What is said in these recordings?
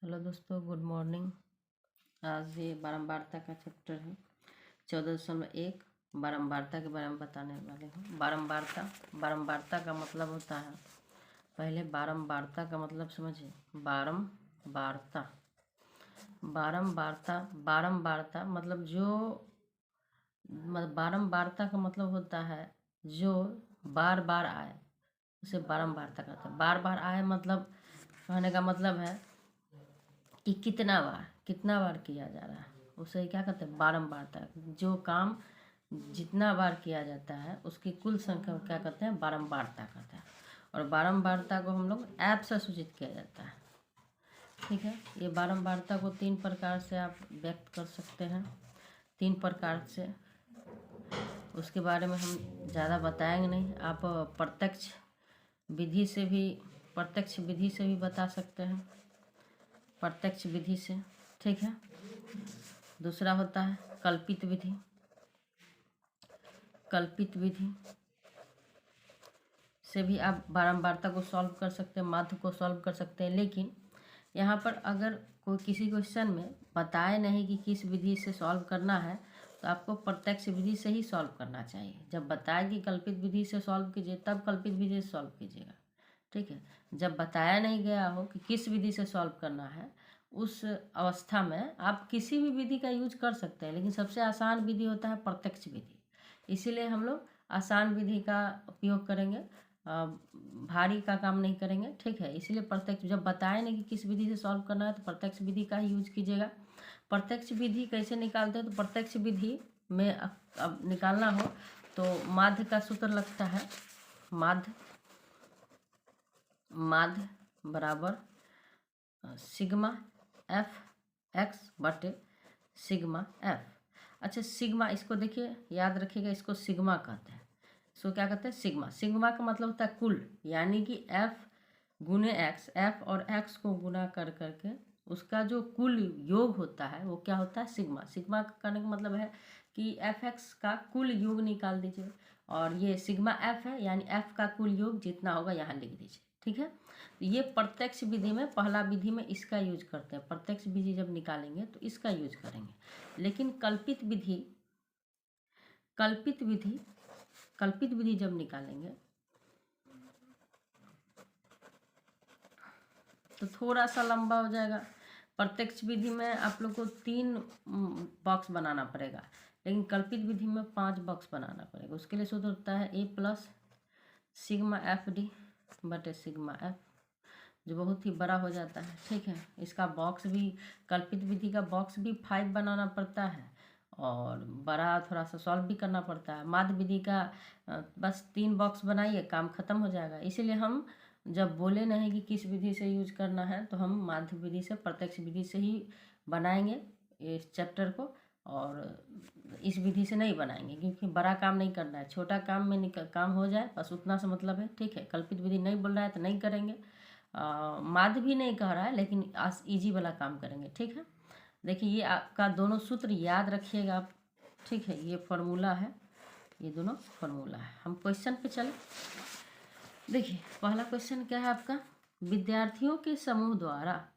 Hello दोस्तों, good morning. आज ये बारंबारता का चैप्टर है 14.1। बारंबारता के बारे में बताने वाले हूँ। बारंबारता का मतलब होता है, पहले बारंबारता का मतलब समझिए। बारंबारता बारंबारता बारंबारता मतलब बारंबारता का मतलब होता है जो बार बार आए, उसे बारंबारता कहते हैं। बार बार आए मतलब कहने का मतलब है कि कितना बार किया जा रहा है, उसे क्या कहते हैं? बारंबारता। जो काम जितना बार किया जाता है उसकी कुल संख्या को क्या कहते हैं? बारंबारता कहते हैं। और बारंबारता को हम लोग ऐप से सूचित किया जाता है। ठीक है, ये बारंबारता को 3 प्रकार से आप व्यक्त कर सकते हैं। 3 प्रकार से, उसके बारे में हम ज़्यादा बताएंगे नहीं। आप प्रत्यक्ष विधि से भी बता सकते हैं, प्रत्यक्ष विधि से। ठीक है, दूसरा होता है कल्पित विधि से भी आप बारंबारता को सॉल्व कर सकते हैं, माध्य को सॉल्व कर सकते हैं। लेकिन यहाँ पर अगर कोई किसी क्वेश्चन में बताए नहीं कि किस विधि से सॉल्व करना है, तो आपको प्रत्यक्ष विधि से ही सॉल्व करना चाहिए। जब बताए कि कल्पित विधि से सॉल्व कीजिए, तब कल्पित विधि से सॉल्व कीजिएगा। ठीक है, जब बताया नहीं गया हो कि किस विधि से सॉल्व करना है, उस अवस्था में आप किसी भी विधि का यूज कर सकते हैं, लेकिन सबसे आसान विधि होता है प्रत्यक्ष विधि। इसीलिए हम लोग आसान विधि का उपयोग करेंगे, भारी का काम नहीं करेंगे। ठीक है, इसीलिए प्रत्यक्ष, जब बताए नहीं कि किस विधि से सॉल्व करना है, तो प्रत्यक्ष विधि का ही यूज कीजिएगा। प्रत्यक्ष विधि कैसे निकालते हैं? तो प्रत्यक्ष विधि में अब निकालना हो तो माध्य का सूत्र लगता है। माध्य बराबर सिग्मा एफ एक्स बटे सिग्मा एफ। अच्छा, सिग्मा, इसको देखिए, याद रखिएगा, इसको सिग्मा कहते हैं। इसको क्या कहते हैं? सिग्मा का मतलब होता है कुल, यानी कि एफ गुने एक्स, एफ और एक्स को गुना कर करके उसका जो कुल योग होता है वो क्या होता है? सिग्मा। सिग्मा करने का मतलब है कि एफ एक्स का कुल योग निकाल दीजिए, और ये सिग्मा एफ है, यानी एफ का कुल योग जितना होगा यहाँ लिख दीजिए। ठीक है, ये प्रत्यक्ष विधि में, पहला विधि में इसका यूज करते हैं। प्रत्यक्ष विधि जब निकालेंगे तो इसका यूज करेंगे। लेकिन कल्पित विधि जब निकालेंगे तो थोड़ा सा लंबा हो जाएगा। प्रत्यक्ष विधि में आप लोग को 3 बॉक्स बनाना पड़ेगा, लेकिन कल्पित विधि में 5 बॉक्स बनाना पड़ेगा। उसके लिए सूत्र होता है ए प्लस सिग्मा एफ डी बटे सिग्मा एफ, जो बहुत ही बड़ा हो जाता है। ठीक है, इसका बॉक्स भी, कल्पित विधि का बॉक्स भी 5 बनाना पड़ता है, और बड़ा थोड़ा सा सॉल्व भी करना पड़ता है। माध्य विधि का बस 3 बॉक्स बनाइए, काम खत्म हो जाएगा। इसीलिए हम जब बोले नहीं कि किस विधि से यूज करना है, तो हम माध्य विधि से, प्रत्यक्ष विधि से ही बनाएंगे इस चैप्टर को, और इस विधि से नहीं बनाएंगे, क्योंकि बड़ा काम नहीं करना है, छोटा काम में काम हो जाए, बस उतना से मतलब है। ठीक है, कल्पित विधि नहीं बोल रहा है तो नहीं करेंगे, माध्य भी नहीं कह रहा है, लेकिन इजी वाला काम करेंगे। ठीक है, देखिए, ये आपका दोनों सूत्र याद रखिएगा आप। ठीक है, ये फॉर्मूला है, ये दोनों फॉर्मूला है। हम क्वेश्चन पे चले। देखिए, पहला क्वेश्चन क्या है आपका? विद्यार्थियों के समूह द्वारा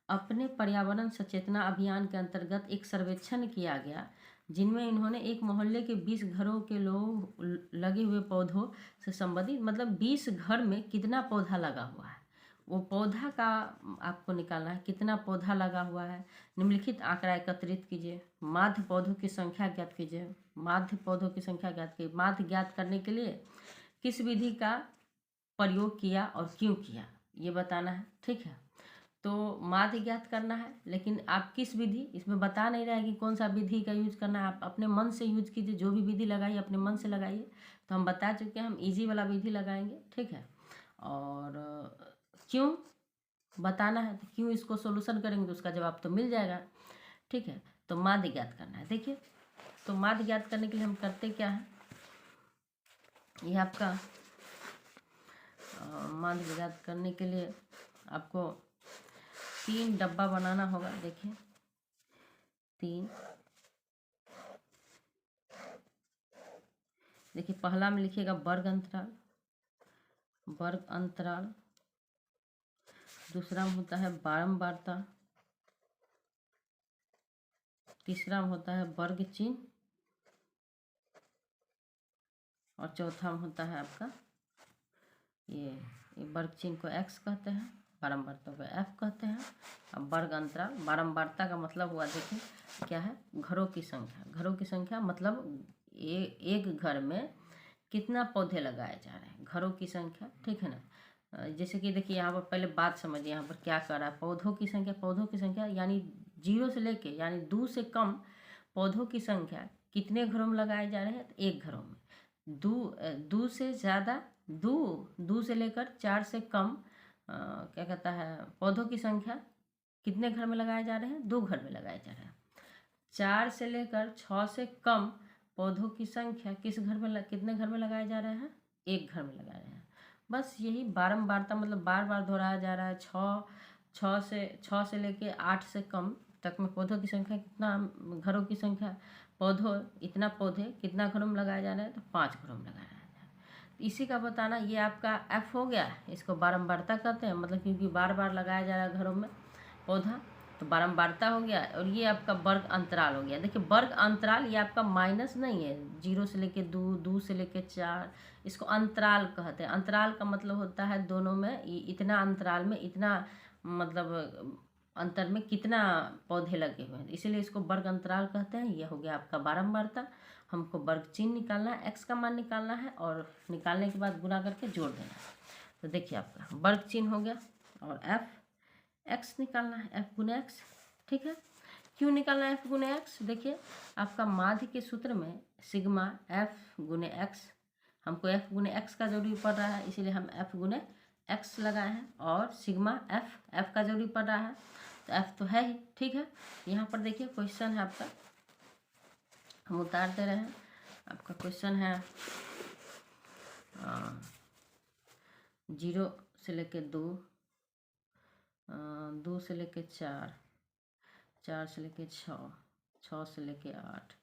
अपने पर्यावरण सचेतना अभियान के अंतर्गत एक सर्वेक्षण किया गया, जिनमें इन्होंने एक मोहल्ले के 20 घरों के लोग लगे हुए पौधों से संबंधित, मतलब 20 घर में कितना पौधा लगा हुआ है, वो पौधा का आपको निकालना है, कितना पौधा लगा हुआ है। निम्नलिखित आंकड़ा एकत्रित कीजिए, माध्य पौधों की संख्या ज्ञात कीजिए। माध्य ज्ञात करने के लिए किस विधि का प्रयोग किया और क्यों किया, ये बताना है। ठीक है, तो माध्य ज्ञात करना है, लेकिन आप किस विधि, इसमें बता नहीं रहा है कि कौन सा विधि का यूज करना है। आप अपने मन से यूज कीजिए, जो भी विधि लगाइए अपने मन से लगाइए। तो हम बता चुके हैं, हम इजी वाला विधि लगाएंगे। ठीक है, और क्यों बताना है, तो क्यों इसको सोल्यूशन करेंगे तो उसका जवाब तो मिल जाएगा। ठीक है, तो माध्य ज्ञात करना है। देखिए, तो माध्य ज्ञात करने के लिए हम करते क्या है, ये आपका माध्य ज्ञात करने के लिए आपको 3 डब्बा बनाना होगा। देखिए, 3। देखिए, पहला में लिखिएगा वर्ग अंतराल, दूसरा में होता है बारंबारता, तीसरा में होता है वर्ग चिन्ह, और चौथा में होता है आपका ये वर्ग चिन्ह को x कहते हैं, बारंबारता को f कहते हैं। अब वर्ग अंतराल, बारंबारता का मतलब हुआ देखिए क्या है, घरों की संख्या। घरों की संख्या मतलब एक घर में कितना पौधे लगाए जा रहे हैं, घरों की संख्या, ठीक है ना। जैसे कि देखिए यहाँ पर पहले बात समझिए, यहाँ पर क्या कर रहा है, पौधों की संख्या। पौधों की संख्या यानी 0 से लेके यानी 2 से कम पौधों की संख्या कितने घरों में लगाए जा रहे हैं, तो एक घरों में। दो से ज़्यादा, दो से लेकर 4 से कम क्या कहता है, पौधों की संख्या कितने घर में लगाए जा रहे हैं, 2 घर में लगाए जा रहे हैं। 4 से लेकर 6 से कम पौधों की संख्या किस घर में कितने घर में लगाए जा रहे हैं, एक घर में लगा रहे हैं। बस यही बारंबारता मतलब बार बार दोहराया जा रहा है। 6 से लेके 8 से कम तक में पौधों की संख्या कितना, घरों की संख्या, इतना पौधे कितना घरों में लगाए जा रहे हैं, तो 5 घरों में लगाया जा रहा है। इसी का बताना, ये आपका f हो गया, इसको बारंबारता कहते हैं, मतलब क्योंकि बार बार लगाया जा रहा है घरों में पौधा, तो बारंबारता हो गया। और ये आपका वर्ग अंतराल हो गया। देखिए वर्ग अंतराल ये आपका माइनस नहीं है, 0 से लेके 2, 2 से लेके 4, इसको अंतराल कहते हैं। अंतराल का मतलब होता है दोनों में इतना अंतराल में इतना, मतलब अंतर में कितना पौधे लगे हुए हैं, इसीलिए इसको वर्ग अंतराल कहते हैं। ये हो गया आपका बारंबारता। हमको वर्ग चिन्ह निकालना है, x का मान निकालना है, और निकालने के बाद गुणा करके जोड़ देना है। तो देखिए आपका वर्ग चिन्ह हो गया, और x निकालना है, f गुने x, ठीक है। क्यों निकालना है f गुने x, देखिए आपका माध्य के सूत्र में सिग्मा f गुने x, हमको f गुने x का जरूरी पड़ रहा है, इसीलिए हम f गुने x लगाए हैं, और सिग्मा f का जरूरी पड़ रहा है, तो f तो है ही, ठीक है। यहाँ पर देखिए क्वेश्चन है आपका, हम उतार दे रहे हैं। आपका क्वेश्चन है 0 से लेके 2, 2 से लेके 4, 4 से लेके 6, 6 से लेके 8,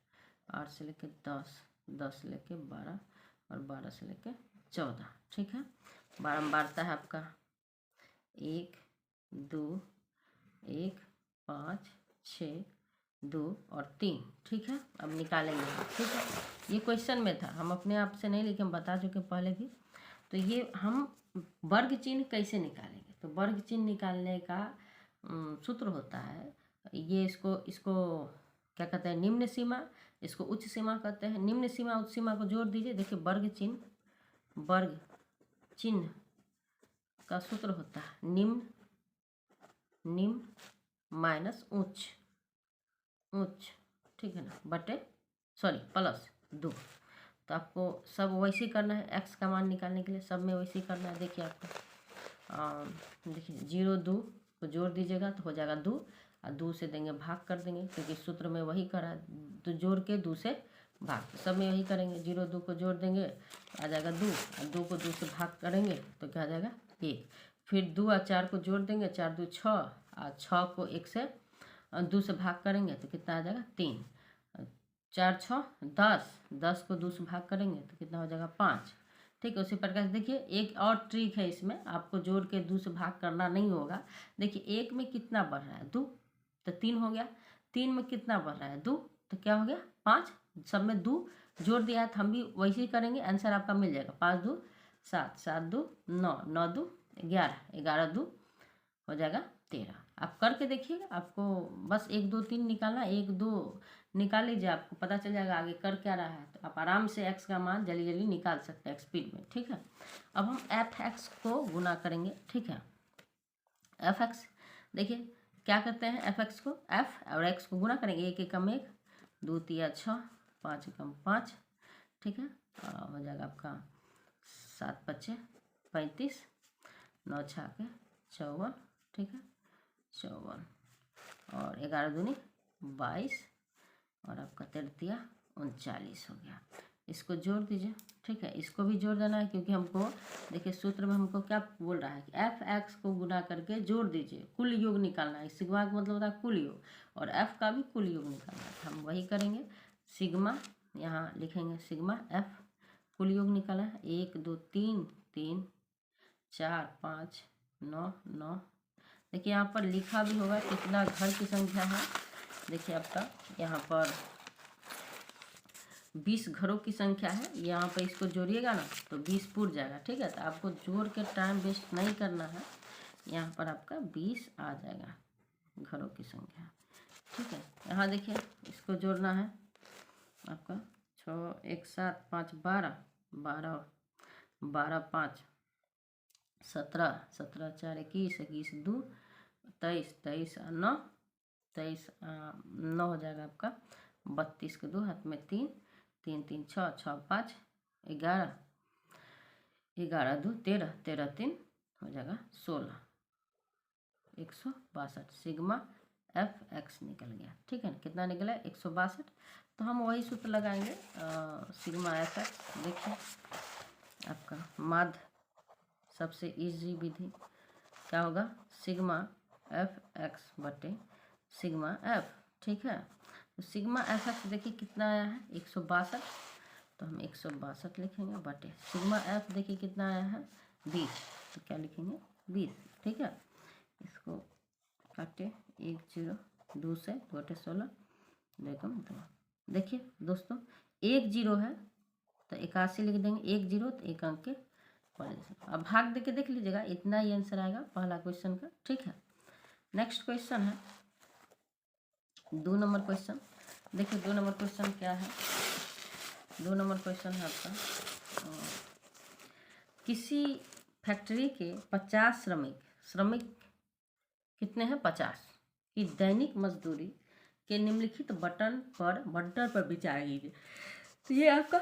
8 से लेके 10, 10 से लेके 12, और 12 से लेके 14, ठीक है। बारंबारता है आपका 1, 2, 1, 5, 6, 2 और 3, ठीक है। अब निकालेंगे, ठीक है। ये क्वेश्चन में था, हम अपने आप से नहीं लिखे, हम बता चुके पहले भी। तो ये हम वर्ग चिन्ह कैसे निकालेंगे, तो वर्ग चिन्ह निकालने का सूत्र होता है ये, इसको क्या कहते हैं, निम्न सीमा, इसको उच्च सीमा कहते हैं। निम्न सीमा उच्च सीमा को जोड़ दीजिए। देखिए वर्ग चिन्ह का सूत्र होता है निम्न माइनस उच्च, ठीक है ना, बटे प्लस 2। तो आपको सब वैसे ही करना है, x का मान निकालने के लिए सब में वैसे ही करना है। देखिए आपको देखिए 0, 2 को जोड़ दीजिएगा तो हो जाएगा 2, और 2 से देंगे भाग कर देंगे, क्योंकि सूत्र में वही करा है, तो जोड़ के 2 से भाग, सब में वही करेंगे। 0, 2 को जोड़ देंगे आ जाएगा 2, और 2 को 2 से भाग करेंगे तो क्या आ जाएगा 1। फिर 2 और 4 को जोड़ देंगे, 4, 2, 6, और 6 को 1 से 2 से भाग करेंगे तो कितना आ जाएगा 3, 4, 6, 10, 10 को 2 से भाग करेंगे तो कितना हो जाएगा 5, ठीक है। उसी प्रकार से देखिए एक और ट्रिक है इसमें, आपको जोड़ के 2 से भाग करना नहीं होगा। देखिए 1 में कितना बढ़ रहा है 2, तो 3 हो गया। 3 में कितना बढ़ रहा है 2, तो क्या हो गया 5, सब में 2 जोड़ दिया है, तो हम भी वैसे ही करेंगे, आंसर आपका मिल जाएगा। 5, 2, 7, 7, 2, 9, 9, 2, 11, 11, 2 हो जाएगा 13। आप करके देखिएगा, आपको बस 1, 2, 3 निकालना, 1, 2 निकाल लीजिए, आपको पता चल जाएगा आगे कर क्या रहा है। तो आप आराम से x का मान जल्दी जल्दी निकाल सकते हैं स्पीड में, ठीक है। अब हम f(x) को गुना करेंगे, ठीक है। f(x) देखिए क्या करते हैं, f(x) को f और x को गुना करेंगे, 1, 1 कम 1, 2, 3, 6, 5 कम 5, ठीक है। हो जाएगा आपका 7, 5, 35, 9, 6, 54, ठीक है, 54, और 11 दूनी 22, और आपका 33, 39 हो गया। इसको जोड़ दीजिए, ठीक है। इसको भी जोड़ देना है, क्योंकि हमको देखिए सूत्र में हमको क्या बोल रहा है कि f(x) को गुना करके जोड़ दीजिए, कुल योग निकालना है। सिग्मा का मतलब होता है कुल योग, और f का भी कुल योग निकालना है। हम वही करेंगे, सिग्मा यहाँ लिखेंगे, सिग्मा f कुल योग निकाला है, 1, 2, 3, 3, 4, 5, 9, 9, देखिए यहाँ पर लिखा भी होगा कितना घर की संख्या है। देखिए आपका यहाँ पर 20 घरों की संख्या है। यहाँ पर इसको जोड़िएगा ना तो 20 पूर जाएगा। ठीक है, तो आपको जोड़ के टाइम वेस्ट नहीं करना है। यहाँ पर आपका 20 आ जाएगा घरों की संख्या। ठीक है, यहाँ देखिए इसको जोड़ना है आपका 6 1 7 5 12 12 12 5 17 17 4 21 21 2 23 23 9 23 9 हो जाएगा आपका 32 के 2 हाथ में 3 3 3 6 6 5 11 11 2 13 13 3 हो जाएगा 16 162 सिग्मा एफ एक्स निकल गया। ठीक है, कितना निकला 162। तो हम वही सूत्र लगाएंगे सिग्मा एफ एक्स। देखिए आपका माध्य सबसे इजी विधि क्या होगा, सिग्मा एफ एक्स बटे सिग्मा एफ। ठीक है, तो सिग्मा एफ एक्स देखिए कितना आया है 162, तो हम 162 लिखेंगे बटे सिग्मा एफ देखिए कितना आया है 20, तो क्या लिखेंगे 20। ठीक है, इसको काटे 1 0 2 से 2 × 16 2 × 2। देखिए दोस्तों 1 0 है तो 81 लिख देंगे, 1 0 तो 1 अंक के पड़े। अब भाग दे के देख लीजिएगा, इतना ही आंसर आएगा पहला क्वेश्चन का। ठीक है, नेक्स्ट क्वेश्चन है 2 नंबर क्वेश्चन। देखिए 2 नंबर क्वेश्चन क्या है। 2 नंबर क्वेश्चन है आपका किसी फैक्ट्री के 50 श्रमिक कितने हैं 50 की दैनिक मजदूरी के निम्नलिखित बंटन पर विचार कीजिए। तो ये आपका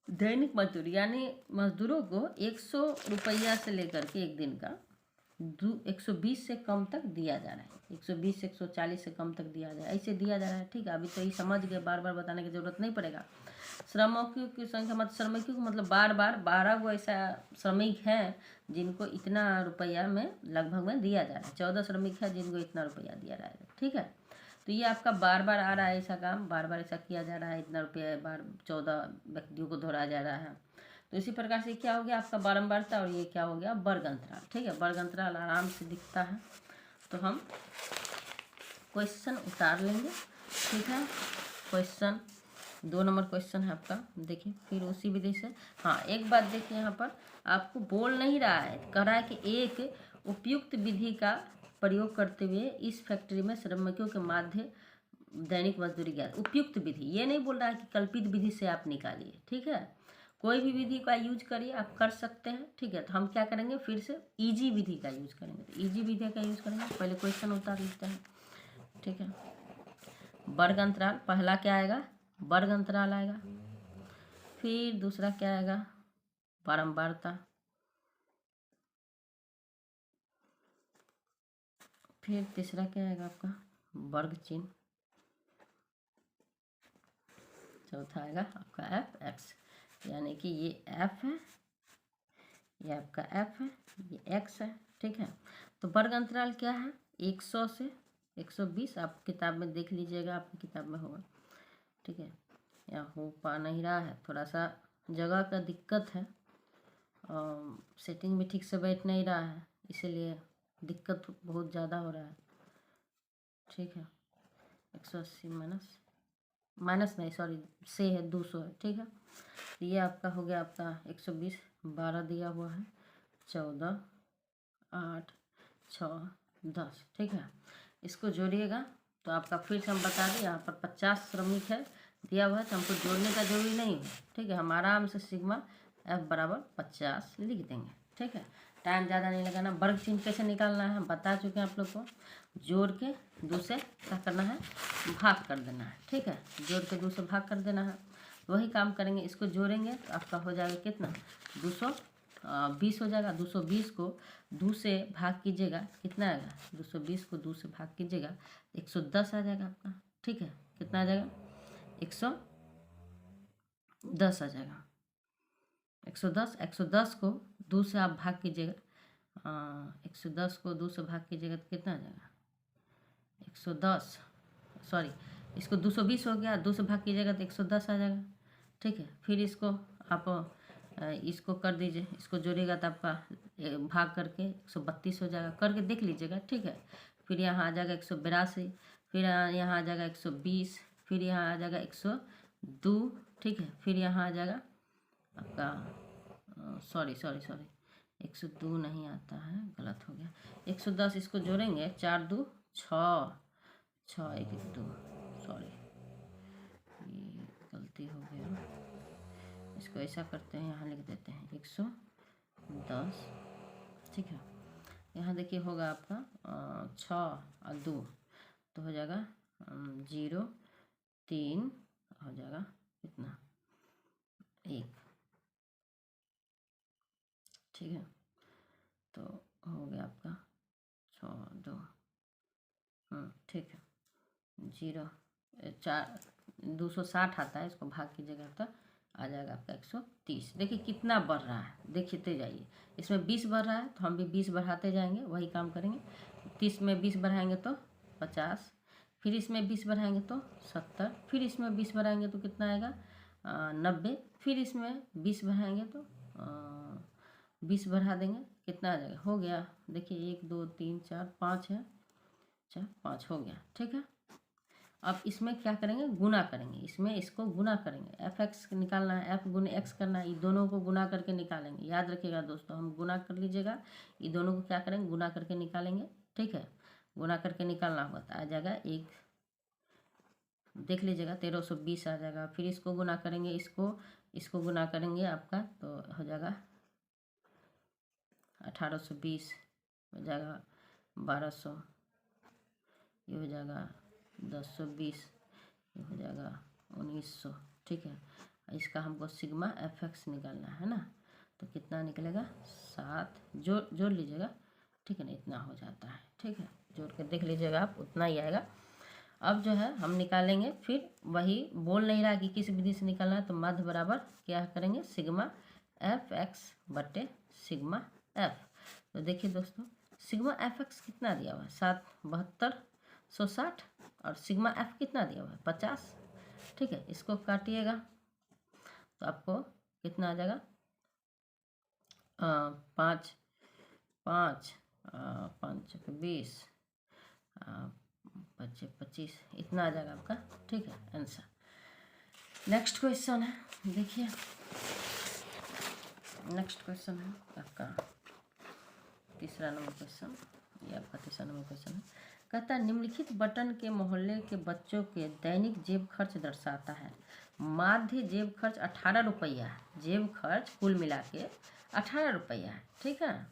दैनिक मजदूरी यानी मजदूरों को 100 रुपया से लेकर के एक दिन का 120 से कम तक दिया जा रहा है। 120 से 140 से कम तक दिया जा रहा है, ऐसे दिया जा रहा है। ठीक है, अभी तो ये समझ गए, बार बार बताने की जरूरत नहीं पड़ेगा। श्रमिकों की संख्या मतलब श्रमिकों को मतलब बार 12 गो ऐसा श्रमिक हैं जिनको इतना रुपया में लगभग में दिया जा रहा है। 14 श्रमिक है जिनको इतना रुपया दिया जा रहा है। ठीक है, तो ये आपका बार बार आ रहा है ऐसा काम, बार बार ऐसा किया जा रहा है, इतना रुपया बार 14 व्यक्तियों को दोहराया जा रहा है। तो इसी प्रकार से क्या हो गया आपका बारंबारता, और ये क्या हो गया वर्ग अंतराल। ठीक है, वर्ग अंतराल आराम से दिखता है। तो हम क्वेश्चन उतार लेंगे। ठीक है, क्वेश्चन 2 नंबर क्वेश्चन है आपका। देखिए फिर उसी विधि से, हाँ एक बात देखिए यहाँ पर आपको बोल नहीं रहा है, कह रहा है कि एक उपयुक्त विधि का प्रयोग करते हुए इस फैक्ट्री में श्रमिकों के माध्य दैनिक मजदूरी ज्ञात। उपयुक्त विधि ये नहीं बोल रहा है कि कल्पित विधि से आप निकालिए। ठीक है, कोई भी विधि का यूज करिए, आप कर सकते हैं। ठीक है, तो हम क्या करेंगे फिर से इजी विधि का यूज करेंगे। तो इजी विधि का यूज करेंगे, पहले क्वेश्चन उतार लेते हैं। ठीक है, वर्ग अंतराल पहला क्या आएगा वर्ग अंतराल आएगा, फिर दूसरा क्या आएगा बारंबारता, फिर तीसरा क्या आएगा आपका वर्ग चिन्ह, चौथा आएगा आपका एफ एक्स, यानी कि ये एफ है, ये आपका एफ है, ये एक्स है। ठीक है, तो वर्ग अंतराल क्या है 100 से 120, आप किताब में देख लीजिएगा, आपकी किताब में होगा। ठीक है, यहाँ हो पा नहीं रहा है, थोड़ा सा जगह का दिक्कत है, सेटिंग भी ठीक से बैठ नहीं रहा है, इसीलिए दिक्कत बहुत ज़्यादा हो रहा है। ठीक है, 180 माइनस नहीं सॉरी से है 200 है। ठीक है, तो ये आपका हो गया आपका 120, 12 दिया हुआ है, 14 8 6 10। ठीक है, इसको जोड़िएगा तो आपका फिर से हम बता दें यहाँ पर 50 श्रमिक है दिया हुआ है, तो हमको जोड़ने का जरूरी नहीं है। ठीक है, हम आराम से सिग्मा एफ बराबर 50 लिख देंगे। ठीक है, टाइम ज़्यादा नहीं लगाना। वर्ग चिन्ह कैसे निकालना है हम बता चुके हैं आप लोग को, जोड़ के 2 से क्या करना है भाग कर देना है। ठीक है, जोड़ के 2 से भाग कर देना है, वही काम करेंगे। इसको जोड़ेंगे तो आपका हो जाएगा कितना 220 हो जाएगा। 220 को 2 से भाग कीजिएगा कितना आएगा, 220 को 2 से भाग कीजिएगा 110 आ जाएगा आपका। ठीक है, कितना आ जाएगा 110 आ जाएगा। 110 को 2 से आप भाग कीजिएगा, 110 को 2 से भाग कीजिएगा तो कितना आ जाएगा 110 सॉरी इसको 220 हो गया, 2 से भाग कीजिएगा तो 110 आ जाएगा। ठीक है, फिर इसको आप इसको कर दीजिए, इसको जोड़िएगा तो आपका भाग करके 132 हो जाएगा, करके देख लीजिएगा, ठीक है। फिर यहाँ आ जाएगा 182, फिर यहाँ आ जाएगा 120, फिर यहाँ आ जाएगा 102, ठीक है। फिर यहाँ आ जाएगा आपका सॉरी 102 नहीं आता है, गलत हो गया, 110। इसको जोड़ेंगे, 4 2 6, 6 1 2, सॉरी ये गलती हो गया, इसको ऐसा करते हैं, यहाँ लिख देते हैं 110, ठीक है। यहाँ देखिए होगा आपका 6 और 2 तो हो जाएगा 0 3 हो जाएगा कितना 1, ठीक है। तो हो गया आपका 6 2, ठीक है। 0 4 260 आता है, इसको भाग की जगह तो आ जाएगा आपका 130। देखिए कितना बढ़ रहा है, देखते जाइए। इसमें 20 बढ़ रहा है तो हम भी 20 बढ़ाते जाएंगे, वही काम करेंगे। 30 में 20 बढ़ाएंगे तो 50, फिर इसमें 20 बढ़ाएंगे तो 70, फिर इसमें 20 बढ़ाएंगे तो कितना आएगा 90, फिर इसमें 20 बढ़ाएंगे तो 20 बढ़ा देंगे, कितना आ जाएगा, हो गया। देखिए 1 2 3 4 5 है, 4 5 हो गया, ठीक है। अब इसमें क्या करेंगे, गुना करेंगे, इसमें इसको गुना करेंगे, एफ एक्स निकालना है, एफ गुने एक्स करना है, ये दोनों को गुना करके निकालेंगे। याद रखिएगा दोस्तों, हम गुना कर लीजिएगा, ये दोनों को क्या करेंगे, गुना करके निकालेंगे, ठीक है। गुना करके निकालना होगा तो आ जाएगा 1, देख लीजिएगा 1320 आ जाएगा। फिर इसको गुना करेंगे, इसको गुना करेंगे आपका तो हो जाएगा 1820, हो जाएगा 1200, ये हो जाएगा 1020, ये हो जाएगा 1900, ठीक है। इसका हमको सिग्मा एफ एक्स निकालना है ना, तो कितना निकलेगा 7, जोड़ लीजिएगा, ठीक है ना, इतना हो जाता है, ठीक है। जोड़ के देख लीजिएगा आप, उतना ही आएगा। अब जो है हम निकालेंगे, फिर वही बोल नहीं रहा कि किस विधि से निकालना है, तो माध्य बराबर क्या करेंगे, सिग्मा एफ एक्स बटे सिग्मा एफ। तो देखिए दोस्तों, सिग्मा एफ एक्स कितना दिया हुआ है 7260, और सिग्मा एफ कितना दिया हुआ है 50, ठीक है। इसको काटिएगा तो आपको कितना आ जाएगा 5 5 5 20 5 25, इतना आ जाएगा आपका, ठीक है, आंसर। नेक्स्ट क्वेश्चन है, देखिए नेक्स्ट क्वेश्चन है आपका तीसरा नंबर क्वेश्चन, ये आपका तीसरा नंबर क्वेश्चन है। कहता है निम्नलिखित बटन के मोहल्ले के बच्चों के दैनिक जेब खर्च दर्शाता है। माध्य जेब खर्च 18 रुपया है, जेब खर्च कुल मिला के 18 रुपया है, ठीक है।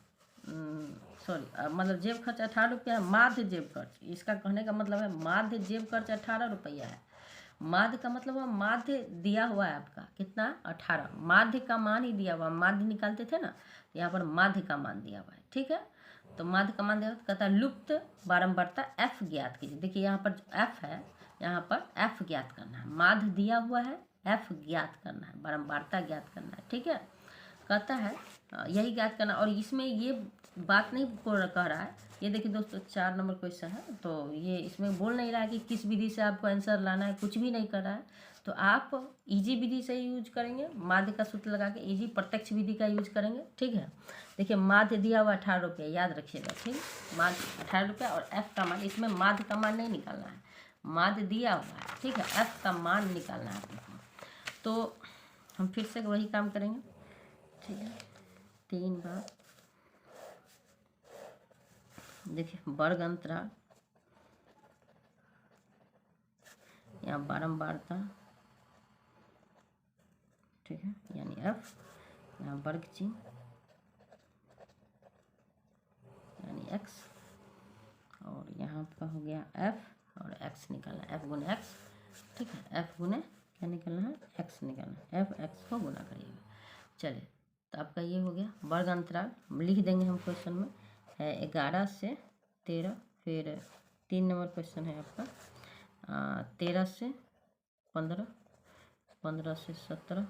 सॉरी मतलब जेब खर्च 18 रुपया है, माध्य जेब खर्च, इसका कहने का मतलब है माध्य जेब खर्च 18 रुपया है। माध्य का मतलब है माध्य दिया हुआ है आपका कितना 18, माध्य का मान ही दिया हुआ, माध्य निकालते थे ना, यहाँ पर माध्य का मान दिया हुआ है, ठीक है। तो माध्य का मान दिया हुआ, कहता है लुप्त बारंबारता एफ ज्ञात कीजिए। देखिए यहाँ पर जो एफ है, यहाँ पर एफ ज्ञात करना है, माध्य दिया हुआ है, एफ ज्ञात करना है, बारंबारता ज्ञात करना है, ठीक है। कहता है यही ज्ञात करना, और इसमें ये बात नहीं कह रहा है, ये देखिए दोस्तों 4 नंबर क्वेश्चन है, तो ये इसमें बोल नहीं रहा है कि किस विधि से आपको आंसर लाना है, कुछ भी नहीं कर रहा है। तो आप इजी विधि से यूज करेंगे, माध्य का सूत्र लगा के इजी प्रत्यक्ष विधि का यूज करेंगे, ठीक है। देखिए माध्य दिया हुआ 18 रुपया, याद रखिएगा, ठीक। माध्य 18 रुपया और एफ का मान, इसमें माध्य का मान नहीं निकालना है, माध्य दिया हुआ है, ठीक है, एफ का मान निकालना है आपको। तो हम फिर से वही काम करेंगे, ठीक है। 3 बार देखिए वर्ग अंतराल, यहाँ बारंबारता, ठीक है, यानी एफ, यहाँ वर्ग चिन्ह यानी एक्स, और यहाँ आपका हो गया एफ और एक्स निकालना, एफ गुने एक्स, ठीक है, एफ गुने क्या निकालना है, एक्स निकालना है, एफ एक्स को गुना करिएगा। चलिए तो आपका ये हो गया वर्ग अंतराल, लिख देंगे हम क्वेश्चन में है 11 से 13, फिर 3 नंबर क्वेश्चन है आपका 13 से 15, 15 से 17,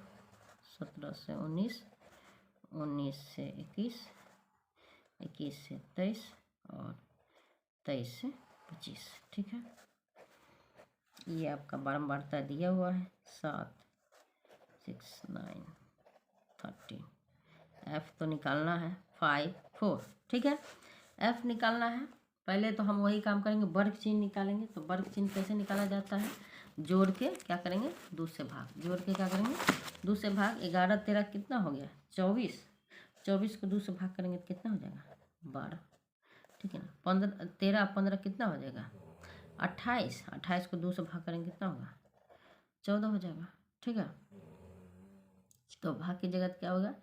17 से 19, 19 से 21, 21 से 23 और 23 से 25, ठीक है। ये आपका बारंबारता दिया हुआ है 7 6 9 13। एफ तो निकालना है 5 4, ठीक है। एफ निकालना है, पहले तो हम वही काम करेंगे, वर्ग चिन्ह निकालेंगे। तो वर्ग चिन्ह कैसे निकाला जाता है, जोड़ के क्या करेंगे, 2 से भाग, जोड़ के क्या करेंगे 2 से भाग। 11 13 कितना हो गया 24, 24 को 2 से भाग करेंगे तो कितना हो जाएगा 12, ठीक है ना। 15 13 15 कितना हो जाएगा 28, 28 को 2 से भाग करेंगे कितना होगा 14 हो जाएगा, ठीक है। तो भाग की जगह क्या होगा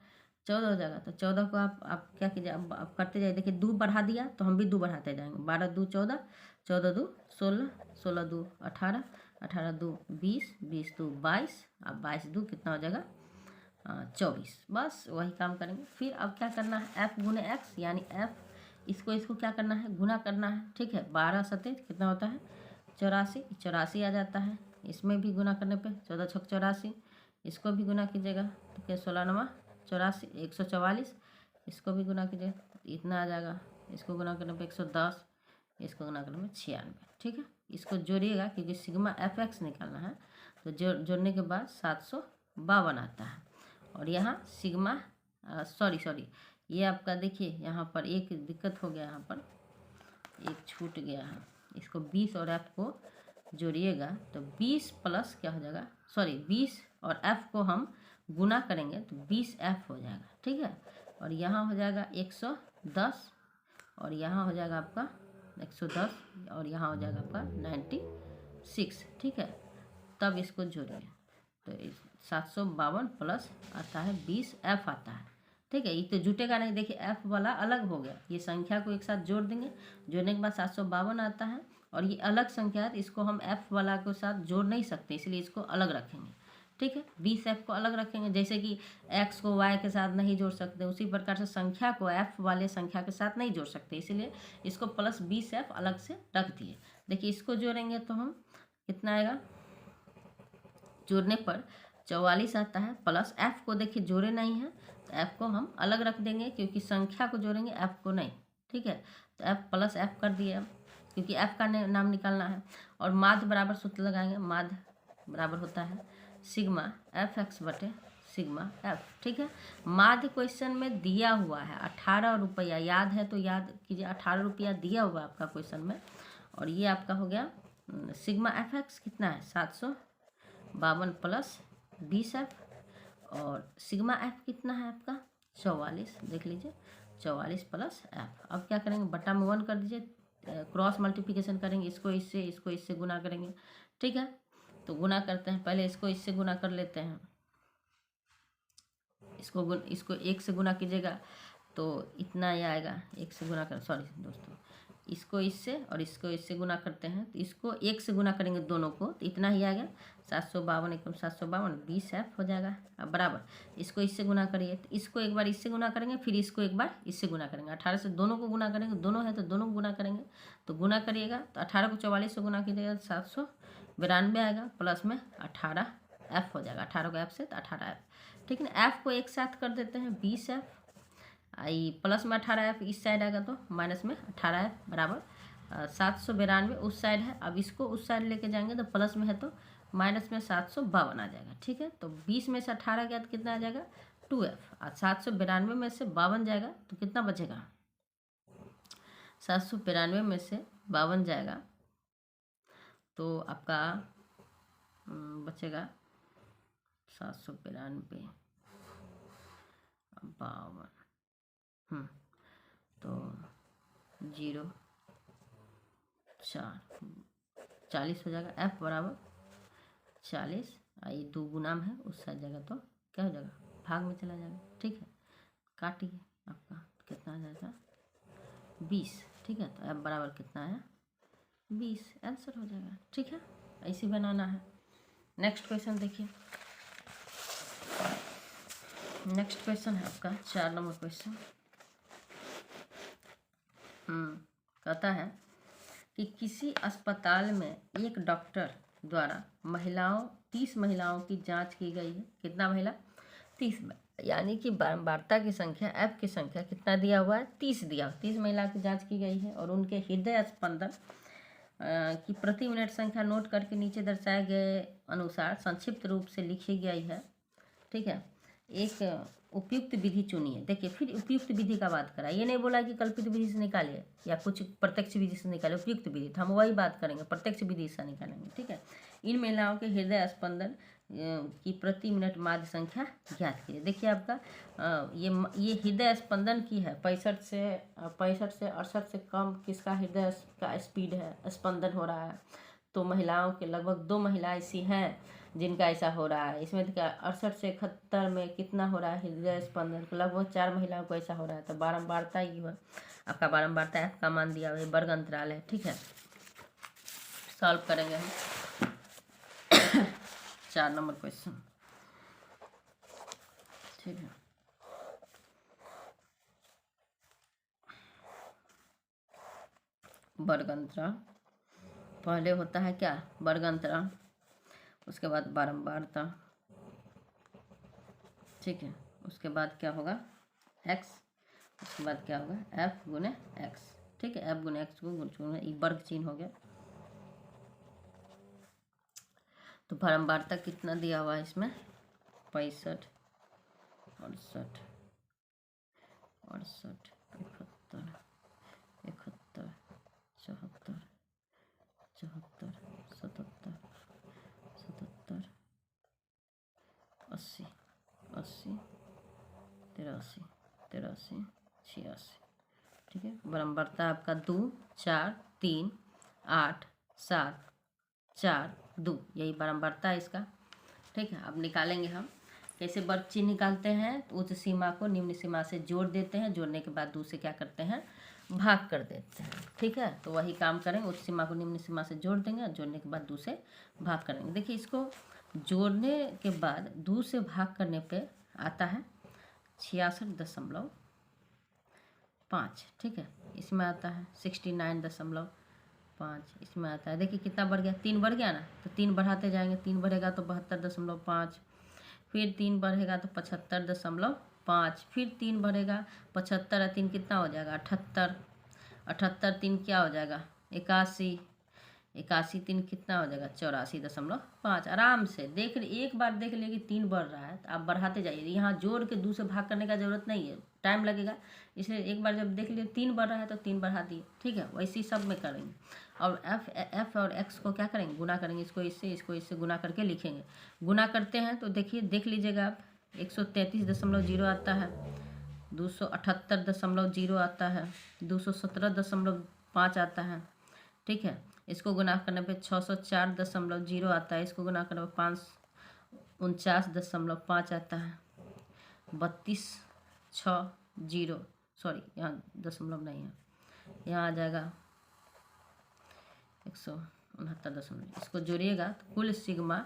14 हो जाएगा। तो 14 को आप क्या कीजिए, अब आप करते जाइए, देखिए 2 बढ़ा दिया तो हम भी 2 बढ़ाते जाएंगे। 12 2 14, 14 2 16, 16 2 18, 18 2 20, 20 2 22, अब 22 2 कितना हो जाएगा 24। बस वही काम करेंगे। फिर अब क्या करना है, एफ गुने एक्स, यानी एफ इसको क्या करना है, गुना करना है, ठीक है। 12 7 कितना होता है 84, 84 आ जाता है। इसमें भी गुना करने पे 14 6 84, इसको भी गुना कीजिएगा तो क्या 16 9 84, 144, इसको भी गुना कीजिएगा इतना आ जाएगा। इसको गुना करने पे 110, इसको गुना करने में 96, ठीक है। इसको जोड़िएगा क्योंकि सिग्मा एफ एक्स निकालना है। तो जोड़ने के बाद 752 आता है। और यहाँ सिग्मा सॉरी ये आपका देखिए यहाँ पर एक दिक्कत हो गया, यहाँ पर एक छूट गया है। इसको 20 और एफ को जोड़िएगा तो 20 प्लस क्या हो जाएगा, सॉरी 20 और एफ को हम गुना करेंगे तो 20 एफ हो जाएगा, ठीक है। और यहाँ हो जाएगा 110, और यहाँ हो जाएगा आपका 110, और यहाँ हो जाएगा आपका 96, ठीक है। तब इसको जोड़िए तो 752 प्लस आता है 20 एफ आता है, ठीक है। ये तो जुटेगा नहीं, देखिए एफ वाला अलग हो गया। ये संख्या को एक साथ जोड़ देंगे, जोड़ने के बाद 752 आता है। और ये अलग संख्या है, इसको हम एफ वाला के साथ जोड़ नहीं सकते, इसलिए इसको अलग रखेंगे, ठीक है। 20 एफ को अलग रखेंगे, जैसे कि एक्स को वाई के साथ नहीं जोड़ सकते, उसी प्रकार से संख्या को एफ वाले संख्या के साथ नहीं जोड़ सकते, इसीलिए इसको प्लस 20 एफ अलग से रख दिए। देखिए इसको जोड़ेंगे तो हम कितना आएगा, जोड़ने पर 44 आता है। प्लस एफ को देखिए जोड़े नहीं है तो एफ को हम अलग रख देंगे, क्योंकि संख्या को जोड़ेंगे एफ को नहीं, ठीक है। तो एफ प्लस एफ कर दिए, क्योंकि एफ का नाम निकालना है। और माध्य बराबर सूत्र लगाएंगे, माध्य बराबर होता है सिग्मा एफ एक्स बटे सिग्मा एफ, ठीक है। माध्य क्वेश्चन में दिया हुआ है 18 रुपया, याद है तो याद कीजिए 18 रुपया दिया हुआ आपका क्वेश्चन में। और ये आपका हो गया सिग्मा एफ एक्स कितना है 752 प्लस 20 एफ, और सिग्मा एफ कितना है आपका 44, देख लीजिए 44 प्लस एफ। अब क्या करेंगे, बटा में 1 कर दीजिए, क्रॉस मल्टीप्लिकेशन करेंगे, इसको इससे गुना करेंगे, ठीक है। तो गुना करते हैं, पहले इसको इससे गुना कर लेते हैं। इसको 1 से गुना कीजिएगा तो इतना ही आएगा। 1 से गुना कर, सॉरी दोस्तों, इसको इससे और इसको इससे गुना करते हैं, तो इसको 1 से गुना करेंगे दोनों को तो इतना ही आ गया 752 एकम 752 20 एफ हो जाएगा। अब बराबर इसको इससे गुना करिए, तो इसको एक बार इससे गुना करेंगे, फिर इसको एक बार इससे गुना करेंगे। 18 से दोनों को गुना करेंगे, दोनों है तो दोनों को गुना करेंगे। तो गुना करिएगा तो 18 को 44 से गुना कीजिएगा तो 792 आएगा, प्लस में 18 एफ हो जाएगा। 18 को एफ से तो 18 एफ, ठीक है ना। एफ को एक साथ कर देते हैं 20 एफ, आई प्लस में 18 एफ इस साइड आएगा तो माइनस में 18 एफ बराबर 792 उस साइड है। अब इसको उस साइड लेके जाएंगे तो प्लस में है तो माइनस में 752 आ जाएगा, ठीक है। तो 20 में से 18 गया तो कितना आ जाएगा 2 एफ, और 792 में से 52 जाएगा तो कितना बचेगा 792 में से 52 जाएगा तो आपका बचेगा 792 52, तो 0 4 40 हो जाएगा। एफ बराबर 40, ये 2 गुनाम है उस साइड जगह तो क्या हो जाएगा भाग में चला जाएगा, ठीक है। काटिए आपका कितना आ जाएगा 20, ठीक है। तो एफ बराबर कितना है 20, आंसर हो जाएगा, ठीक है। ऐसे बनाना है। नेक्स्ट क्वेश्चन देखिए, नेक्स्ट क्वेश्चन है आपका 4 नंबर क्वेश्चन। कहता है कि किसी अस्पताल में एक डॉक्टर द्वारा 30 महिलाओं की जांच की गई है। कितना महिला 30, यानी कि वार्ता की संख्या एफ की संख्या कितना दिया हुआ है 30 दिया, 30 महिला की जांच की गई है। और उनके हृदय स्पंदन की प्रति मिनट संख्या नोट करके नीचे दर्शाए गए अनुसार संक्षिप्त रूप से लिखी गई है, ठीक है। एक उपयुक्त विधि चुनिए। देखिए फिर उपयुक्त विधि का बात करा, ये नहीं बोला कि कल्पित विधि से निकालिए या कुछ प्रत्यक्ष विधि से निकालिए, उपयुक्त विधि, तो हम वही बात करेंगे, प्रत्यक्ष विधि से निकालेंगे। ठीक है, इन महिलाओं के हृदय स्पंदन की प्रति मिनट माध्य संख्या ज्ञात कीजिए। देखिए आपका ये हृदय स्पंदन की है, 65 से 68 से कम किसका हृदय का स्पीड है, स्पंदन हो रहा है। तो महिलाओं के लगभग 2 महिलाएं ऐसी हैं जिनका ऐसा हो रहा है। इसमें क्या 68 से 71 में कितना हो रहा है हृदय स्पंदन, लगभग 4 महिलाओं को ऐसा हो रहा है। तो बारंबारता ही है आपका, बारंबारता F का मान दिया हुआ है, वर्ग अंतराल है। ठीक है, सॉल्व करेंगे हम 4 नंबर क्वेश्चन। ठीक है, वर्ग अंतराल पहले होता है क्या, वर्ग अंतराल, उसके बाद बारंबारता। ठीक है, उसके बाद क्या होगा x, उसके बाद क्या होगा f गुने x। ठीक है, f गुने x को गुणा, ये वर्ग चिन्ह हो गया। तो बारंबारता कितना दिया हुआ है इसमें, 65, 68, 68, 71, 71, 74, 74, 77, 77, 80, 80, 83, 83, 86। ठीक है, बारंबारता आपका 2, 4, 3, 8, 7, 4, 2, यही बारंबारता है इसका। ठीक है, अब निकालेंगे हम कैसे, वर्ग चिन्ह निकालते हैं तो उच्च सीमा को निम्न सीमा से जोड़ देते हैं, जोड़ने के बाद 2 से क्या करते हैं, भाग कर देते हैं। ठीक है, तो वही काम करेंगे, उच्च सीमा को निम्न सीमा से जोड़ देंगे, जोड़ने के बाद 2 से भाग करेंगे। देखिए इसको जोड़ने के बाद 2 से भाग करने पे आता है 66.5। ठीक है, इसमें आता है 69.5, इसमें आता है। देखिए कितना बढ़ गया, 3 बढ़ गया ना, तो 3 बढ़ाते जाएंगे, 3 बढ़ेगा तो 72.5, फिर 3 बढ़ेगा तो 75.5, फिर 3 बढ़ेगा 75 और 3 कितना हो जाएगा 78, 78 3 क्या हो जाएगा 81, 81 3 कितना हो जाएगा 84.5। आराम से देख, एक बार देख लिए कि 3 बढ़ रहा है तो आप बढ़ाते जाइए, यहाँ जोड़ के 2 से भाग करने का जरूरत नहीं है, टाइम लगेगा, इसलिए एक बार जब देख लिए 3 बढ़ रहा है तो 3 बढ़ा दिए। ठीक है, वैसे ही सब में करेंगे। और f और x को क्या करेंगे, गुना करेंगे, इसको इससे गुना करके लिखेंगे। गुना करते हैं तो देखिए, देख लीजिएगा आप, 133.0 आता है, 278.0 आता है, 217.5 आता है। ठीक है, इसको गुना करने पे 604.0 आता है, इसको गुना करने पे 549.5 आता है, 3260, सॉरी यहाँ दशमलव नहीं है, यहाँ आ जाएगा 169.0। इसको जोड़िएगा तो कुल सिग्मा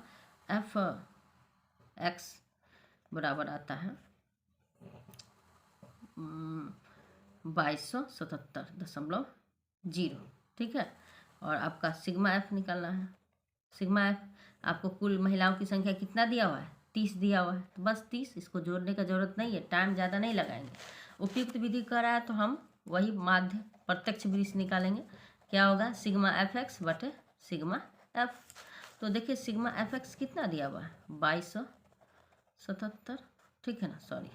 एफ एक्स बराबर आता है 2277.0। ठीक है, और आपका सिग्मा एफ निकालना है। सिग्मा एफ आपको कुल महिलाओं की संख्या कितना दिया हुआ है, 30 दिया हुआ है, तो बस 30, इसको जोड़ने का जरूरत नहीं है, टाइम ज़्यादा नहीं लगाएंगे। उपयुक्त विधि कर रहा है तो हम वही माध्य प्रत्यक्ष विधि से निकालेंगे। क्या होगा, सिग्मा एफ एक्स बटे सिग्मा एफ। तो देखिए सिग्मा एफ एक्स कितना दिया हुआ है 2277। ठीक है ना, सॉरी,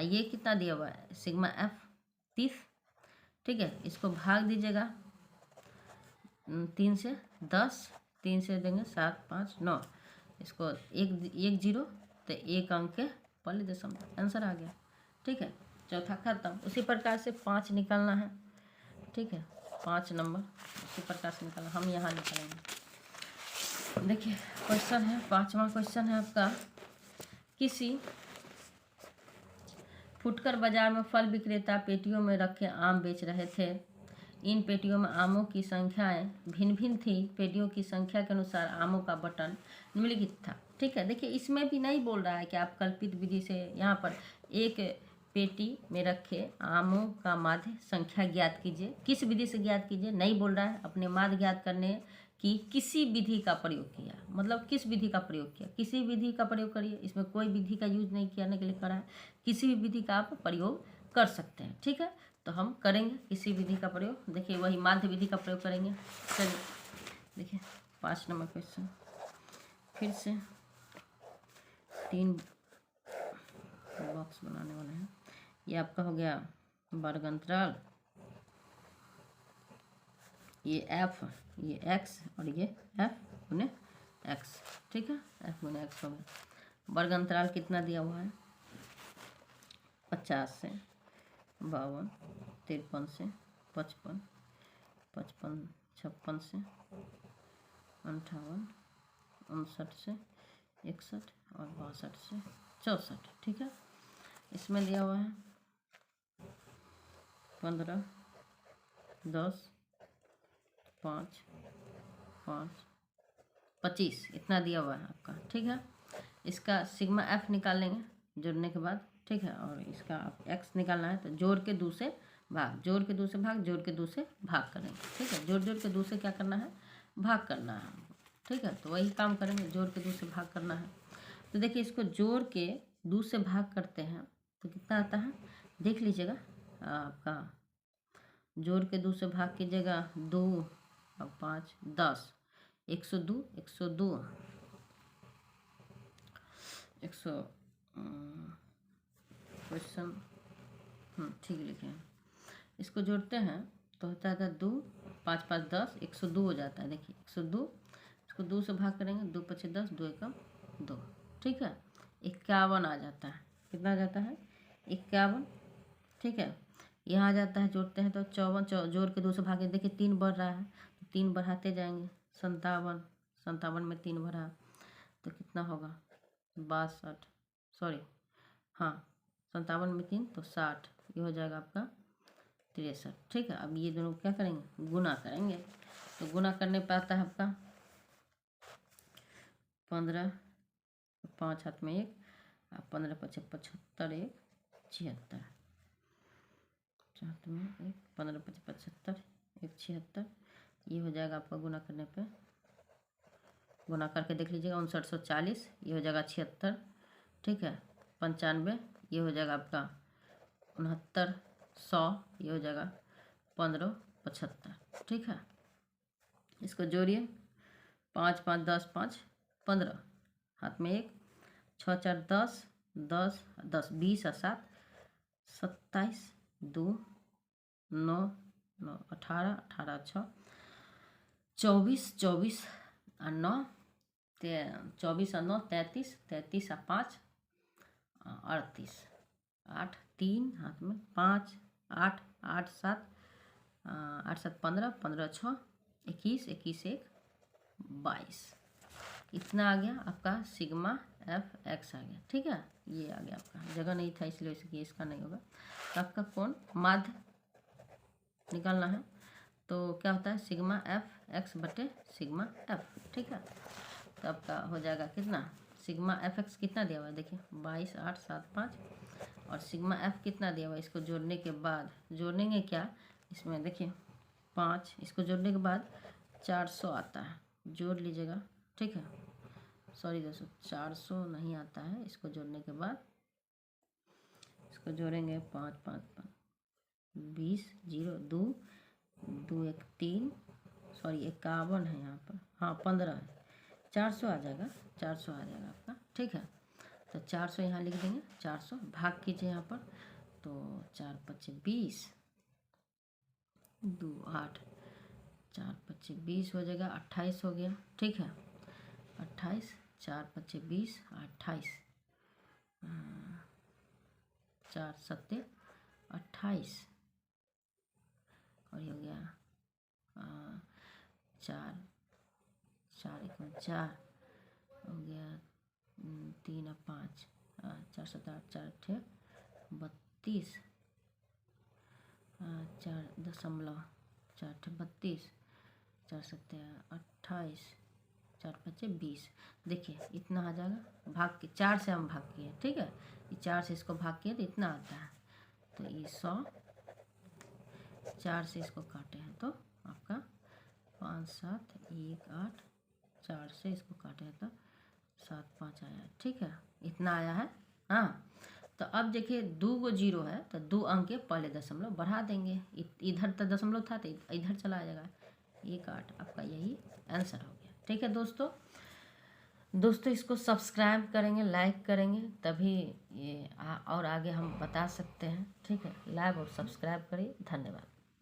ये कितना दिया हुआ है सिग्मा एफ 30। ठीक है, इसको भाग दीजिएगा 3 से, 10, 3 से देंगे 7, 5, 9, इसको 1 0 तो 1 अंक के पहले दशमलव, आंसर आ गया। ठीक है, चौथा खत्म। उसी प्रकार से 5 निकालना है। ठीक है, 5 नंबर उसी प्रकार से निकालना, हम यहाँ निकालेंगे। देखिए क्वेश्चन है, 5वां क्वेश्चन है आपका, किसी फुटकर बाजार में फल विक्रेता पेटियों में रखे आम बेच रहे थे। इन पेटियों में आमों की संख्याएं भिन्न भिन्न थी। पेटियों की संख्या के अनुसार आमों का बटन निम्नलिखित था। ठीक है, देखिए इसमें भी नहीं बोल रहा है कि आप कल्पित विधि से, यहाँ पर एक पेटी में रखे आमों का माध्य संख्या ज्ञात कीजिए, किस विधि से ज्ञात कीजिए नहीं बोल रहा है, अपने माध्य ज्ञात करने की किसी विधि का प्रयोग किया, मतलब किस विधि का प्रयोग किया, किसी विधि का प्रयोग करिए, इसमें कोई विधि का यूज नहीं करने के लिए करा है, किसी भी विधि का आप प्रयोग कर सकते हैं। ठीक है, तो हम करेंगे किसी विधि का प्रयोग। देखिए वही माध्य विधि का प्रयोग करेंगे। चलिए देखिए 5 नंबर क्वेश्चन, फिर से 3 बॉक्स बनाने वाले हैं। ये आपका हो गया वर्ग अंतराल, ये एफ, ये एक्स और ये एफ गुने एक्स, ठीक है, एफ गुने एक्स हो गया। वर्ग अंतराल कितना दिया हुआ है? 50 से 52, 53 से 55, 55, 56 से 58, 59 से 61 और 62 से 64, ठीक है। इसमें दिया हुआ है 15, 10, 5, 5, 25, इतना दिया हुआ है आपका, ठीक है। इसका सिग्मा एफ निकाल लेंगे जोड़ने के बाद, ठीक है। और इसका आप एक्स निकालना है तो जोड़ के दूसरे भाग, जोड़ के दूसरे भाग, जोड़ के दूसरे भाग करेंगे, ठीक है। जोड़ के दूसरे क्या करना है? भाग करना है, ठीक है। तो वही काम करेंगे, जोड़ के दूसरे भाग करना है। तो देखिए इसको जोड़ के दूसरे भाग करते हैं तो कितना आता है देख लीजिएगा। आपका जोड़ के दूसरे भाग की जगह 2 और 5 10, 102, 102, 100 क्वेश्चन ठीक लिखे हैं। इसको जोड़ते हैं तो होता है 2, 5, 5, 10, 102 हो जाता है। देखिए 102, इसको 2 से भाग करेंगे, 2 पचे 10, 2 एकम 2, ठीक है। 51 आ जाता है। कितना आ जाता है? 51, ठीक है। यहाँ आ जाता है, जोड़ते हैं तो 54, जोड़ के 2 से भागे, देखिए 3 बढ़ रहा है तो 3 बढ़ाते जाएंगे, 57, 57 में 3 बढ़ा तो कितना होगा? 62, सॉरी हाँ 57 में 3 तो 60, ये हो जाएगा आपका 63, ठीक है। अब ये दोनों क्या करेंगे? गुना करेंगे। तो गुना करने पर आता है आपका 15, 5 हाथ में 1, 15 पचे 75, 1 76, 7 में 1, 15 पचे 75, 1 76, ये हो जाएगा आपका गुना करने पे। गुना करके देख लीजिएगा, 5940, ये हो जाएगा 76, ठीक है। 95, ये हो जाएगा आपका 69, 100, ये हो जाएगा 1575, ठीक है। इसको जोड़िए, 5, 5, 10, 5, 15, हाथ में 1, 6, 4, 10, 10, 10, 20 और 7, 27, 2, 9, 9, 18, 18, 6, 24, 24 और 9, 24 और 9, 33, 33 और 5, 38, 8, 3 हाथ में 5, 8, 8, 7, 8, 7, 15, 15, 6, 21, 21, 1, 22, इतना आ गया आपका सिग्मा एफ एक्स आ गया, ठीक है। ये आ गया आपका, जगह नहीं था इसलिए इसलिए इसका नहीं होगा। तो आपका कोण माध्य निकालना है तो क्या होता है? सिग्मा एफ एक्स बटे सिग्मा एफ, ठीक है। तो आपका हो जाएगा कितना? सिग्मा एफ एक्स कितना दिया हुआ है? देखिए 22, 8, 7, 5 और सिग्मा एफ कितना दिया हुआ है? इसको जोड़ने के बाद, जोड़ेंगे क्या इसमें? देखिए 5, इसको जोड़ने के बाद 400 आता है, जोड़ लीजिएगा, ठीक है। सॉरी दोस्तों, 400 नहीं आता है। इसको जोड़ने के बाद इसको जोड़ेंगे 5, 5, 5, 20, 0, 2, 2, 1, 3, सॉरी 51 है यहाँ पर, हाँ 15 है, 400 आ जाएगा, 400 आ जाएगा आपका, ठीक है। तो 400 यहाँ लिख देंगे, 400 भाग कीजिए यहाँ पर, तो 4, 5, 20, 2, 8, 4, 5, 20 हो जाएगा, 28 हो गया, ठीक है। 28, 4, 5, 20, 28, 4, 7, 28 और ये हो गया 4, 4, 1, 4 हो गया, 3 और 5, 4, 7, 8, 4, 8, 32, 4 दशमलव 4, 32, 4, 7, 28, 4, 5, 20, देखिए इतना आ जाएगा। भाग के 4 से हम भाग किए, ठीक है। ये 4 से इसको भाग किए तो इतना आता है। तो ये 100, 4 से इसको काटे हैं तो आपका 5, 7, 1, 8, 4 से इसको काटे हैं तो 7, 5 आया, ठीक है। इतना आया है, हाँ। तो अब देखिए 2 को 0 है तो 2 अंक के पहले दशमलव बढ़ा देंगे, इधर तो दशमलव था तो इधर चला जाएगा, 1, 8 आपका यही आंसर हो गया, ठीक है दोस्तों। दोस्तों इसको सब्सक्राइब करेंगे, लाइक करेंगे, तभी ये और आगे हम बता सकते हैं। ठीक है, लाइक और सब्सक्राइब करिए। धन्यवाद।